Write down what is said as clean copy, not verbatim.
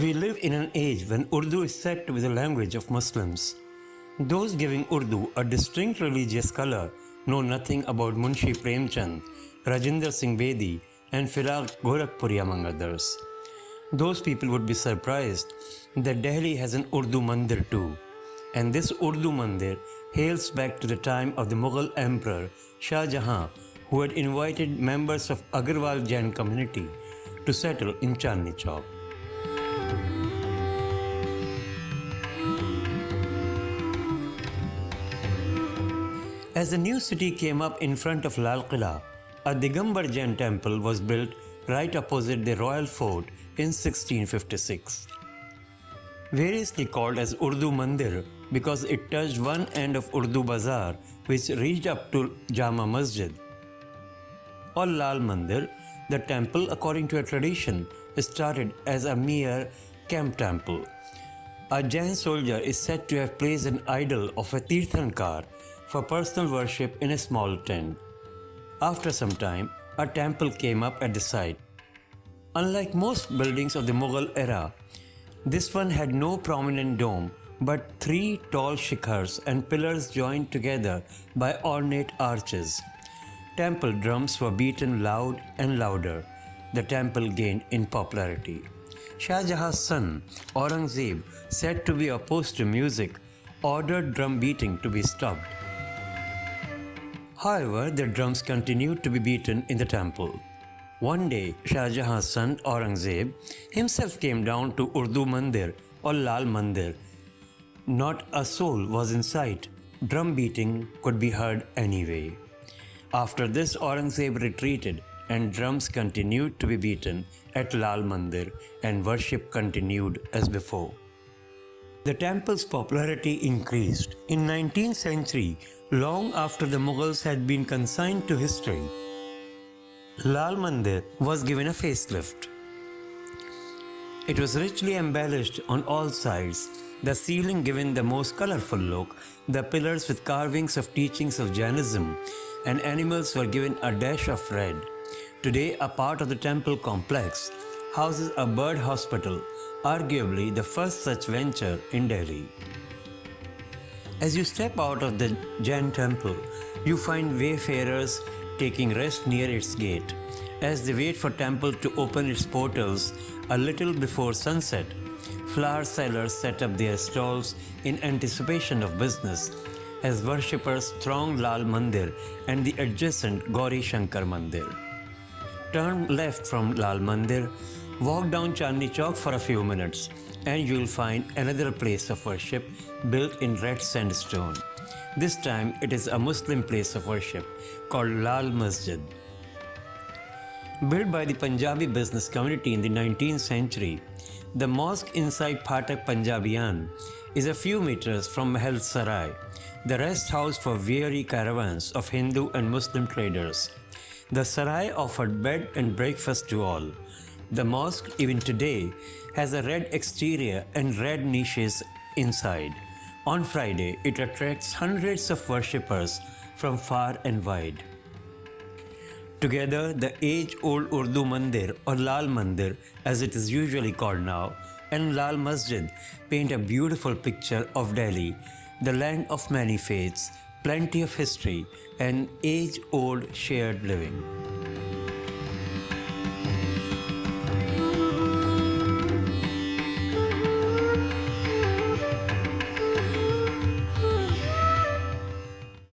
We live in an age when Urdu is said to be the language of Muslims. Those giving Urdu a distinct religious color know nothing about Munshi Premchand, Rajinder Singh Bedi, and Firaq Gorakhpuri among others. Those people would be surprised that Delhi has an Urdu Mandir too. And this Urdu Mandir hails back to the time of the Mughal Emperor Shah Jahan, who had invited members of Agarwal Jain community to settle in Chandni Chowk. As the new city came up in front of Lal Quila, a Digambar Jain Temple was built right opposite the royal fort in 1656. Variously called as Urdu Mandir because it touched one end of Urdu Bazaar which reached up to Jama Masjid. Or Lal Mandir, the temple, according to a tradition, started as a mere camp temple. A Jain soldier is said to have placed an idol of a tirthankar for personal worship in a small tent. After some time, a temple came up at the site. Unlike most buildings of the Mughal era, this one had no prominent dome but three tall shikhars and pillars joined together by ornate arches. Temple drums were beaten loud and louder. The temple gained in popularity. Shah Jahan's son, Aurangzeb, said to be opposed to music, ordered drum beating to be stopped. However, the drums continued to be beaten in the temple. One day, Shah Jahan's son, Aurangzeb, himself came down to Urdu Mandir or Lal Mandir. Not a soul was in sight. Drum beating could be heard anyway. After this, Aurangzeb retreated and drums continued to be beaten at Lal Mandir and worship continued as before. The temple's popularity increased. In 19th century, long after the Mughals had been consigned to history, Lal Mandir was given a facelift. It was richly embellished on all sides, the ceiling given the most colorful look, the pillars with carvings of teachings of Jainism, and animals were given a dash of red. Today, a part of the temple complex houses a bird hospital, arguably the first such venture in Delhi. As you step out of the Jain temple, you find wayfarers taking rest near its gate. As they wait for temple to open its portals a little before sunset, flower sellers set up their stalls in anticipation of business as worshippers throng Lal Mandir and the adjacent Gauri Shankar Mandir. Turn left from Lal Mandir, walk down Chandni Chowk for a few minutes, and you will find another place of worship built in red sandstone. This time it is a Muslim place of worship called Lal Masjid. Built by the Punjabi business community in the 19th century, the mosque inside Phatak Punjabiyan is a few meters from Mahal Sarai, the rest house for weary caravans of Hindu and Muslim traders. The Sarai offered bed and breakfast to all. The mosque, even today, has a red exterior and red niches inside. On Friday, it attracts hundreds of worshippers from far and wide. Together, the age-old Urdu Mandir or Lal Mandir, as it is usually called now, and Lal Masjid paint a beautiful picture of Delhi, the land of many faiths, plenty of history, and age-old shared living.